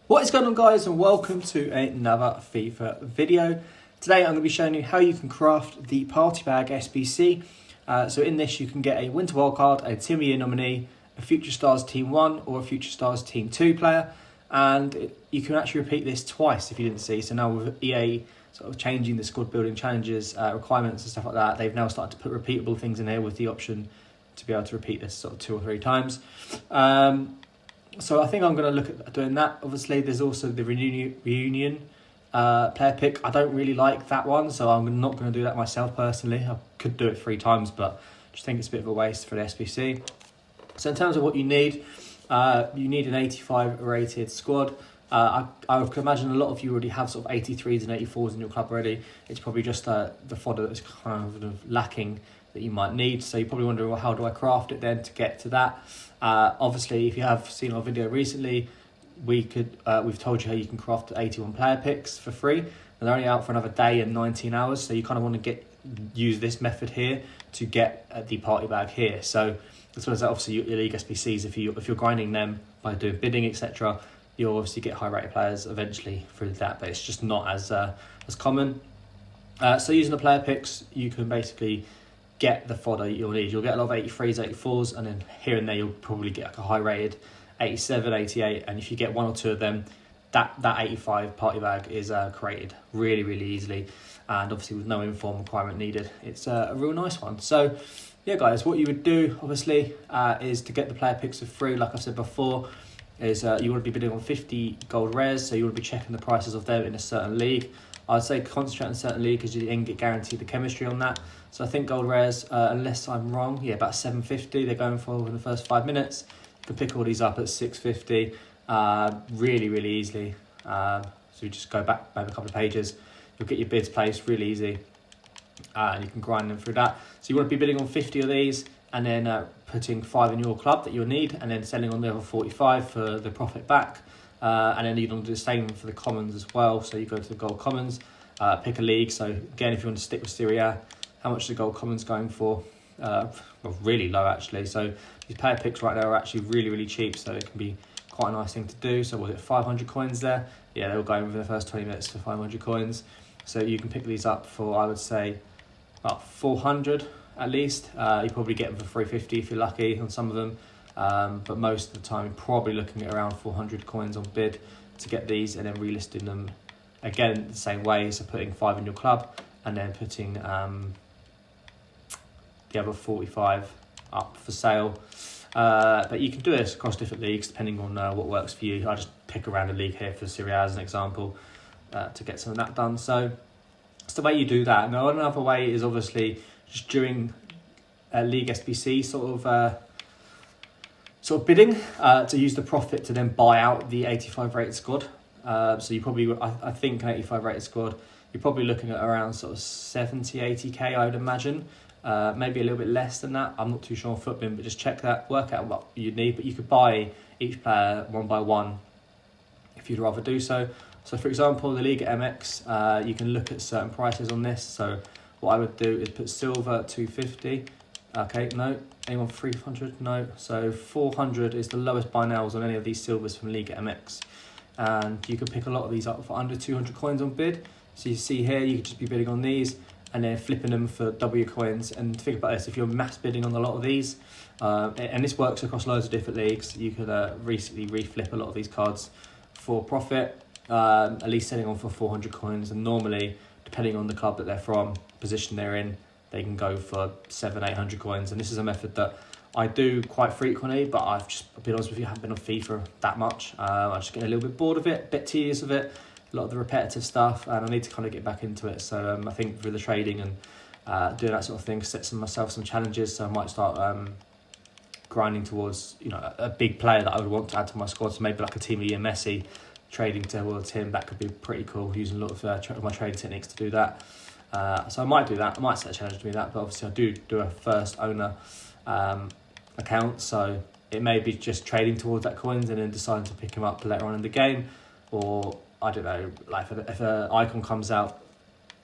What is going on, guys, and welcome to another FIFA video. Today I'm going to be showing you how you can craft the party bag SBC. So in this you can get a winter wildcard, a Team of the Year nominee, a Future Stars Team 1 or a Future Stars Team 2 player, and you can actually repeat this twice if you didn't see. So now with EA sort of changing the squad building challenges, requirements and stuff like that, they've now started to put repeatable things in here with the option to be able to repeat this sort of 2 or 3 times. So I think I'm going to look at doing that. Obviously, there's also the reunion player pick. I don't really like that one, so I'm not going to do that myself personally. I could do it 3 times, but I just think it's a bit of a waste for the SBC. So in terms of what you need an 85 rated squad. I can imagine a lot of you already have sort of 83s and 84s in your club already. It's probably just the fodder that's kind of lacking that you might need. So you're probably wondering, well, how do I craft it then to get to that? Obviously, if you have seen our video recently, we've told you how you can craft 81 player picks for free, and they're only out for another day and 19 hours. So you kind of want to use this method here to get the party bag here. So as well as that, obviously your league SBCs, if you're grinding them by doing bidding, etc., you'll obviously get high rated players eventually through that, but it's just not as common. So using the player picks, you can basically get the fodder you'll need. You'll get a lot of 83s, 84s, and then here and there you'll probably get like a high rated 87, 88, and if you get 1 or 2 of them, that 85 party bag is created really, really easily, and obviously with no inform requirement needed. It's a real nice one. So yeah, guys, what you would do obviously is to get the player picks for free, like I said before, is you want to be bidding on 50 gold rares, so you want to be checking the prices of them in a certain league. I'd say concentrate on a certain league because you then get guaranteed the chemistry on that. So I think gold rares, unless I'm wrong, yeah, about 750 they're going for in the first 5 minutes. You can pick all these up at 650 really, really easily. So you just go back maybe a couple of pages, you'll get your bids placed really easy, and you can grind them through that. So you want to be bidding on 50 of these, and then putting 5 in your club that you'll need, and then selling on the other 45 for the profit back. And then you can do the same for the commons as well. So you go to the gold commons, pick a league. So again, if you want to stick with Serie A, how much is the gold commons going for? Well, really low actually. So these player picks right there are actually really, really cheap. So it can be quite a nice thing to do. So was it 500 coins there? Yeah, they were going within the first 20 minutes for 500 coins. So you can pick these up for, I would say, about 400 at least. You probably get them for 350 if you're lucky on some of them. But most of the time, you're probably looking at around 400 coins on bid to get these, and then relisting them again the same way. So putting 5 in your club, and then putting the other 45 up for sale. But you can do this across different leagues depending on what works for you. I just pick around a league here for Serie A as an example to get some of that done. So it's the way you do that. Now another way is obviously just during league SBC sort of bidding to use the profit to then buy out the 85 rated squad. So you probably, I think an 85 rated squad, you're probably looking at around sort of 70, 80k, I would imagine. Maybe a little bit less than that. I'm not too sure on Footbin, but just check that, work out what you'd need. But you could buy each player 1 by 1 if you'd rather do so. So for example, the Liga MX, you can look at certain prices on this. So what I would do is put silver at 250. Okay, no. Anyone 300? No. So 400 is the lowest buy nows on any of these silvers from Liga MX. And you can pick a lot of these up for under 200 coins on bid. So you see here, you could just be bidding on these and then flipping them for W coins. And think about this, if you're mass bidding on a lot of these, and this works across loads of different leagues, you could recently reflip a lot of these cards for profit, at least selling on for 400 coins. And normally, depending on the club that they're from, position they're in, they can go for 700, 800 coins. And this is a method that I do quite frequently, but I've just been honest with you, I haven't been on FIFA that much. I'm just getting a little bit bored of it, a bit tedious of it, a lot of the repetitive stuff, and I need to kind of get back into it. So I think with the trading and doing that sort of thing, set myself some challenges. So I might start grinding towards, a big player that I would want to add to my squad. So maybe like a Team of the Year Messi, trading towards him. That could be pretty cool, using a lot of my trading techniques to do that. So I might do that. I might set a challenge to do that, but obviously I do a first owner account, so it may be just trading towards that coins and then deciding to pick him up later on in the game, or I don't know, like if an icon comes out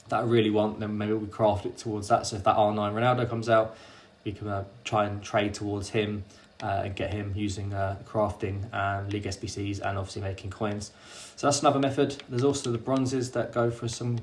that I really want, then maybe we craft it towards that. So if that R9 Ronaldo comes out, we can try and trade towards him and get him using crafting and league SBCs and obviously making coins. So that's another method. There's also the bronzes that go for some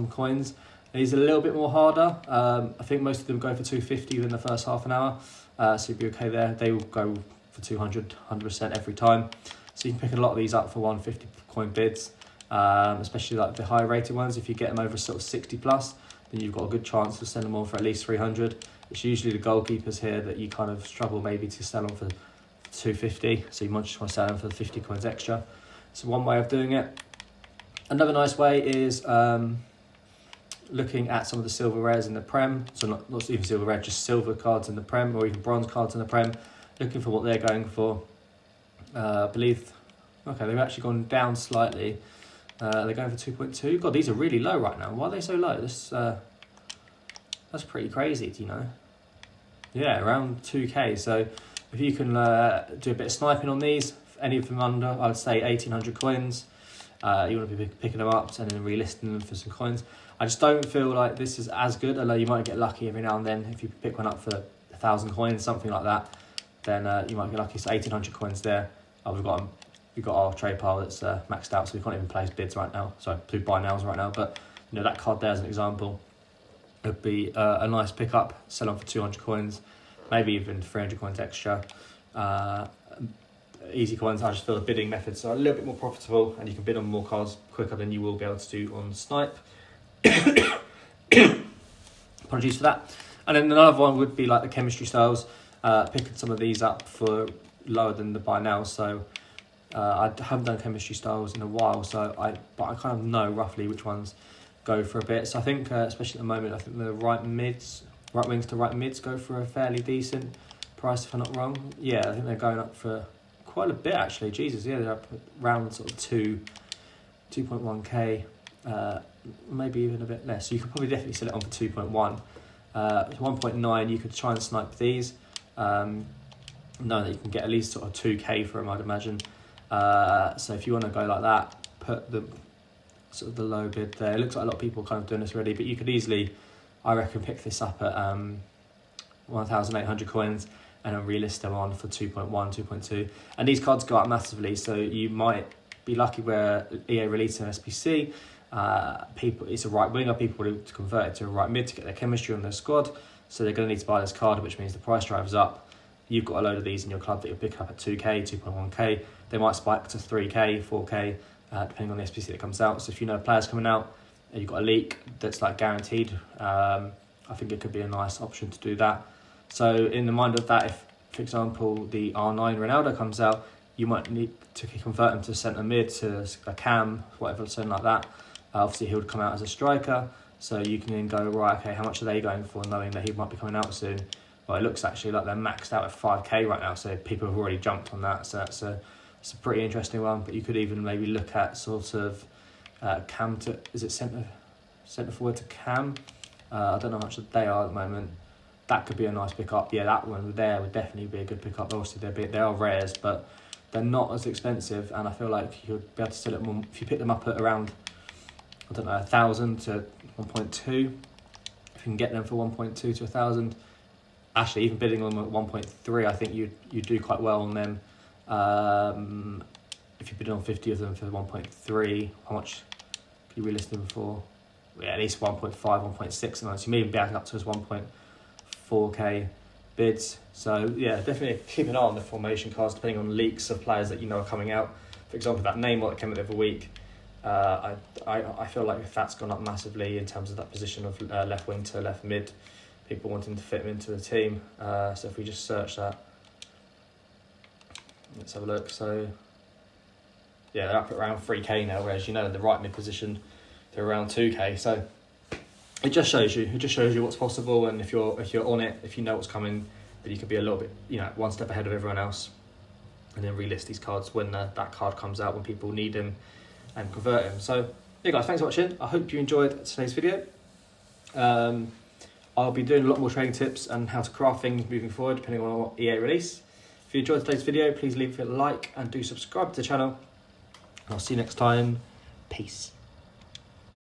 coins. These are a little bit more harder. I think most of them go for 250 within the first half an hour, so you'll be okay there. They will go for 200, 100% every time. So you can pick a lot of these up for 150 coin bids, especially like the high rated ones. If you get them over sort of 60 plus, then you've got a good chance to sell them on for at least 300. It's usually the goalkeepers here that you kind of struggle maybe to sell them for 250, so you might just want to sell them for 50 coins extra. So one way of doing it. Another nice way is looking at some of the silver rares in the Prem, so not even silver rare, just silver cards in the Prem, or even bronze cards in the Prem, looking for what they're going for. I believe, okay, they've actually gone down slightly. They're going for 2.2. God, these are really low right now. Why are they so low? That's pretty crazy, do you know? Yeah, around 2k. So if you can do a bit of sniping on these, any of them under, I would say 1800 coins, you want to be picking them up and then relisting them for some coins. I just don't feel like this is as good, although you might get lucky every now and then. If you pick one up for 1,000 coins, something like that, then you might get lucky. So 1800 coins there. We've got our trade pile that's maxed out, so we can't even place bids right now. Sorry, buy nows right now. But you know, that card there as an example would be a nice pickup. Sell on for 200 coins, maybe even 300 coins extra. Easy coins. I just feel the bidding methods are a little bit more profitable, and you can bid on more cards quicker than you will be able to do on Snipe. Apologies for that. And then another one would be like the chemistry styles. Picking some of these up for lower than the buy now. So I haven't done chemistry styles in a while, but I kind of know roughly which ones go for a bit. So I think, especially at the moment, I think the right wings to right mids go for a fairly decent price, if I'm not wrong. Yeah, I think they're going up for quite a bit actually. Jesus, yeah, they're up around sort of 2.1k, maybe even a bit less. So you could probably definitely sell it on for 2.1. 1.9, you could try and snipe these. Knowing that you can get at least sort of 2k for them, I'd imagine. So if you want to go like that, put the sort of the low bid there. It looks like a lot of people are kind of doing this already, but you could easily, I reckon, pick this up at 1,800 coins and then relist them on for 2.1, 2.2. And these cards go up massively, so you might be lucky where EA released an SBC. It's a right winger, people want to convert it to a right mid to get their chemistry on their squad, so they're going to need to buy this card, which means the price drives up. You've got a load of these in your club that you'll pick up at 2k, 2.1k. They might spike to 3k, 4k, depending on the SBC that comes out. So if you know a player's coming out and you've got a leak that's like guaranteed, I think it could be a nice option to do that. So in the mind of that, if, for example, the R9 Ronaldo comes out, you might need to convert him to centre mid, to a cam, whatever, something like that. Obviously, he would come out as a striker, so you can then go, right, okay, how much are they going for, knowing that he might be coming out soon? Well, it looks actually like they're maxed out at 5k right now, so people have already jumped on that. So it's a pretty interesting one. But you could even maybe look at sort of cam to, is it centre forward to cam? I don't know how much they are at the moment. That could be a nice pickup. Yeah, that one there would definitely be a good pickup. Obviously, they are rares, but they're not as expensive, and I feel like you'll be able to sell it more if you pick them up at around, I don't know, 1,000 to 1.2. If you can get them for 1.2 to 1,000. Actually, even bidding on them at 1.3, I think you do quite well on them. If you bid on 50 of them for 1.3, how much can you relist them for? Yeah, at least 1.5, 1.6, and so you may even be adding up to as 1.4k bids. So yeah, definitely keep an eye on the formation cards, depending on leaks of players that you know are coming out. For example, that Neymar that came out the other week. I feel like that's gone up massively in terms of that position of left wing to left mid. People wanting to fit him into the team. So if we just search that, let's have a look. So yeah, they're up at around 3k now, whereas you know in the right mid position they're around 2k. So it just shows you what's possible, and if you're on it, if you know what's coming, then you could be a little bit, you know, one step ahead of everyone else, and then relist these cards when that card comes out, when people need them, and convert them. So yeah, guys, thanks for watching. I hope you enjoyed today's video. I'll be doing a lot more trading tips and how to craft things moving forward, depending on what EA release. If you enjoyed today's video, please leave a like and do subscribe to the channel. I'll see you next time. Peace.